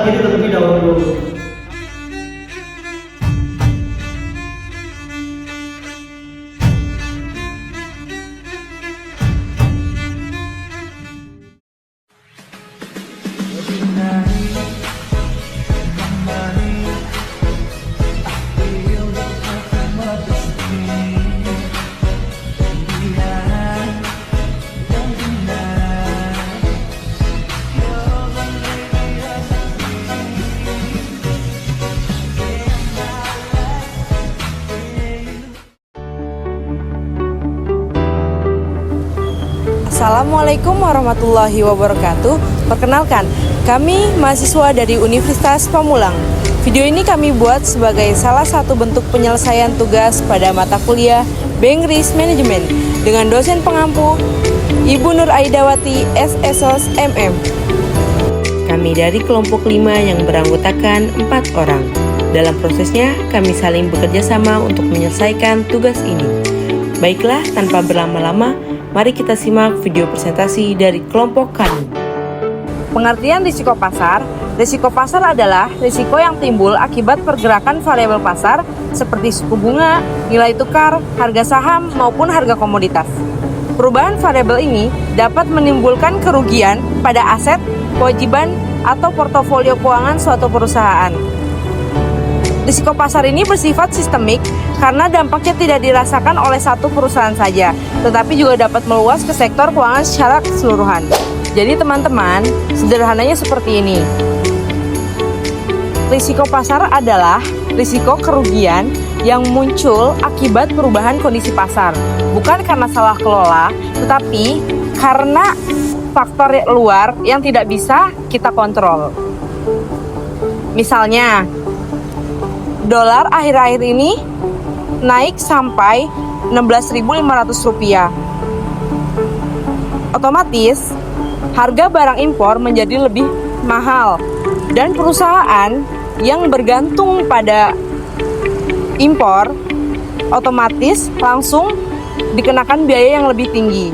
diri terlebih dahulu. Assalamualaikum warahmatullahi wabarakatuh. Perkenalkan, kami mahasiswa dari Universitas Pamulang. Video ini kami buat sebagai salah satu bentuk penyelesaian tugas pada mata kuliah Bank Risk Management dengan dosen pengampu Ibu Nur Aidawati SSOS MM. Kami dari kelompok 5 yang beranggotakan 4 orang. Dalam prosesnya, kami saling bekerja sama untuk menyelesaikan tugas ini. Baiklah, tanpa berlama-lama, mari kita simak video presentasi dari kelompok kami. Pengertian risiko pasar. Risiko pasar adalah risiko yang timbul akibat pergerakan variabel pasar seperti suku bunga, nilai tukar, harga saham, maupun harga komoditas. Perubahan variabel ini dapat menimbulkan kerugian pada aset, kewajiban, atau portofolio keuangan suatu perusahaan. Risiko pasar ini bersifat sistemik karena dampaknya tidak dirasakan oleh satu perusahaan saja, tetapi juga dapat meluas ke sektor keuangan secara keseluruhan. Jadi teman-teman, sederhananya seperti ini. Risiko pasar adalah risiko kerugian yang muncul akibat perubahan kondisi pasar, bukan karena salah kelola, tetapi karena faktor luar yang tidak bisa kita kontrol. Misalnya, dolar akhir-akhir ini naik sampai 16.500 rupiah. Otomatis, harga barang impor menjadi lebih mahal dan perusahaan yang bergantung pada impor otomatis langsung dikenakan biaya yang lebih tinggi.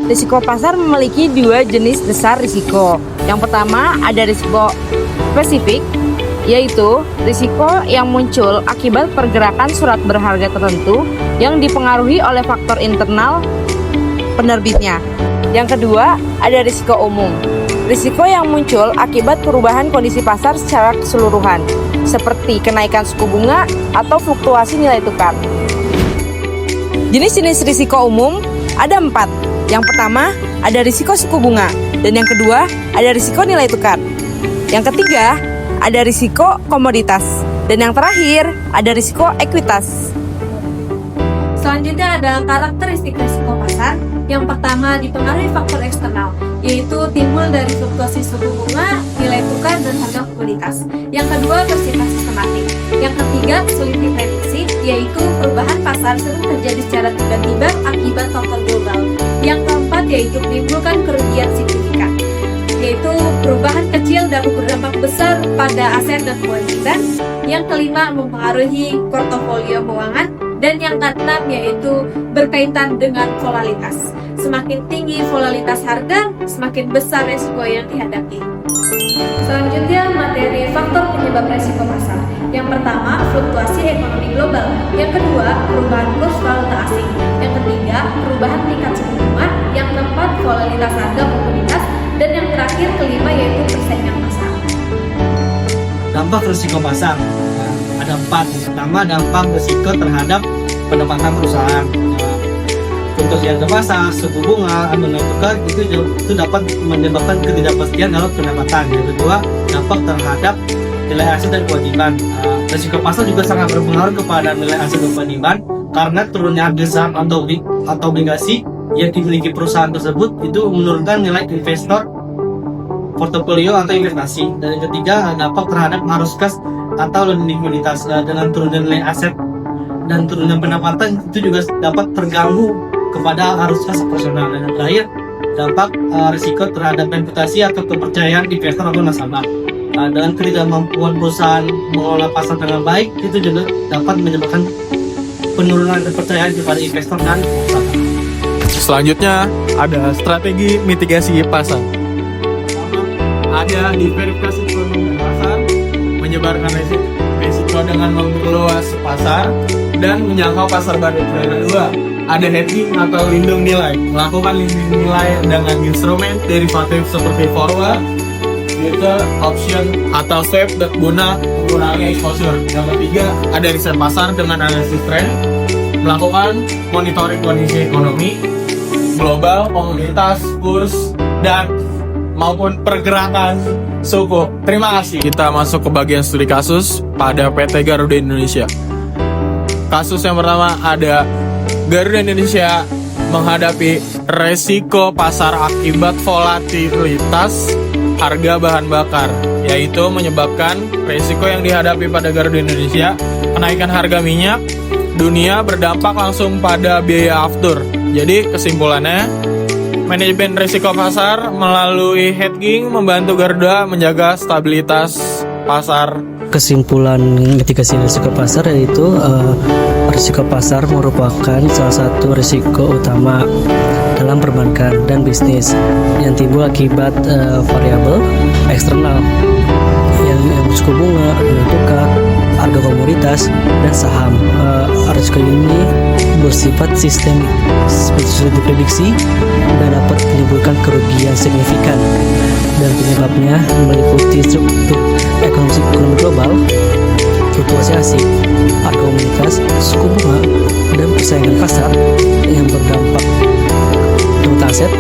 Risiko pasar memiliki dua jenis besar risiko. Yang pertama ada risiko spesifik, yaitu risiko yang muncul akibat pergerakan surat berharga tertentu yang dipengaruhi oleh faktor internal penerbitnya. Yang kedua, ada risiko umum. Risiko yang muncul akibat perubahan kondisi pasar secara keseluruhan, seperti kenaikan suku bunga atau fluktuasi nilai tukar. Jenis-jenis risiko umum ada 4. Yang pertama, ada risiko suku bunga. Dan yang kedua, ada risiko nilai tukar. Yang ketiga, ada risiko komoditas. Dan yang terakhir, ada risiko ekuitas. Selanjutnya adalah karakteristik risiko pasar. Yang pertama dipengaruhi faktor eksternal, yaitu timbul dari fluktuasi suku bunga, nilai tukar, dan harga komoditas. Yang kedua bersifat sistematik. Yang ketiga sulit diprediksi, yaitu perubahan pasar sering terjadi secara tiba-tiba akibat faktor global. Yang keempat yaitu menimbulkan kerugian signifikan, yaitu perubahan kecil dapat berdampak besar pada aset dan kewajiban. Yang kelima mempengaruhi portofolio keuangan. Dan yang keenam yaitu berkaitan dengan volatilitas. Semakin tinggi volatilitas harga, semakin besar risiko yang dihadapi. Selanjutnya materi faktor penyebab risiko pasar. Yang pertama, fluktuasi ekonomi global. Yang kedua, perubahan kurs valuta asing. Yang ketiga, perubahan tingkat suku bunga. Yang keempat, volatilitas harga komoditas. Dan yang terakhir, kelima yaitu persaingan pasar. Dampak risiko pasar ada 4. Yang pertama, dampak risiko terhadap pendapatan perusahaan. Untuk harga pasar, suku bunga, nilai tukar itu dapat menyebabkan ketidakpastian dalam pendapatan. Yang kedua, dampak terhadap nilai aset dan kewajiban. Risiko pasar juga sangat berpengaruh kepada nilai aset dan kewajiban karena turunnya harga saham atau obligasi yang dimiliki perusahaan tersebut itu menurunkan nilai investor, portofolio atau investasi. Dan yang ketiga, dampak terhadap arus kas atau likuiditas. Dengan turunnya nilai aset dan turunnya pendapatan itu juga dapat terganggu kepada arus kas operasional. Dan yang terakhir, dampak risiko terhadap reputasi atau kepercayaan investor atau nasabah. Dengan ketidakmampuan perusahaan mengelola pasar dengan baik, itu juga dapat menyebabkan penurunan kepercayaan kepada investor dan nasabah. Selanjutnya ada strategi mitigasi pasar. ada diversifikasi ekonomi pasar, menyebarkan resiko dengan memperluas pasar, dan menjangkau pasar baru. Kedua, ada hedging atau lindung nilai, melakukan lindung nilai dengan instrumen derivatif seperti forward, future, option, atau swap guna mengurangi exposure. Yang ketiga, ada riset pasar dengan analisis tren, melakukan monitoring kondisi ekonomi global, komoditas, kurs, dan maupun pergerakan suku. Terima kasih. Kita masuk ke bagian studi kasus pada PT Garuda Indonesia. Kasus yang pertama ada Garuda Indonesia menghadapi resiko pasar akibat volatilitas harga bahan bakar, yaitu menyebabkan resiko yang dihadapi pada Garuda Indonesia, kenaikan harga minyak dunia berdampak langsung pada biaya aftur. Jadi kesimpulannya, manajemen risiko pasar melalui hedging membantu Garuda menjaga stabilitas pasar. Kesimpulan mitigasi risiko pasar yaitu risiko pasar merupakan salah satu risiko utama dalam perbankan dan bisnis yang timbul akibat variabel eksternal yang suku bunga, nilai tukar, harga komoditas, dan saham. Risiko ini bersifat sistemik, sulit diprediksi dan dapat menimbulkan kerugian signifikan, dan penyebabnya meliputi struktur ekonomi global, fluktuasi asing, harga komoditas, suku bunga, dan persaingan pasar yang berdampak pada aset,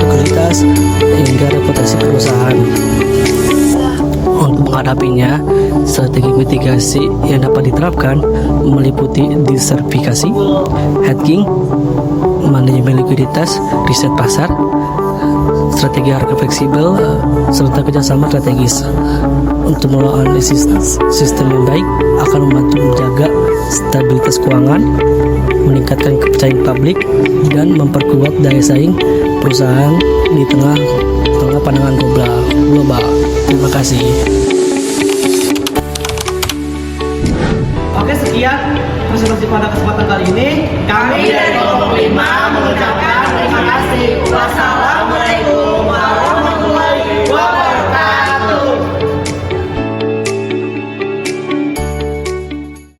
likuiditas, hingga reputasi perusahaan. Untuk menghadapinya, strategi mitigasi yang dapat diterapkan meliputi diversifikasi, hedging, manajemen likuiditas, riset pasar, strategi harga fleksibel, serta kerjasama strategis. Untuk menganalisis sistem yang baik akan membantu menjaga stabilitas keuangan, meningkatkan kepercayaan publik, dan memperkuat daya saing perusahaan di tengah pandangan global. Terima kasih. Oke, sekian presentasi pada kesempatan kali ini. Kami dari kelompok 5 mengucapkan terima kasih. Wassalamualaikum warahmatullahi wabarakatuh.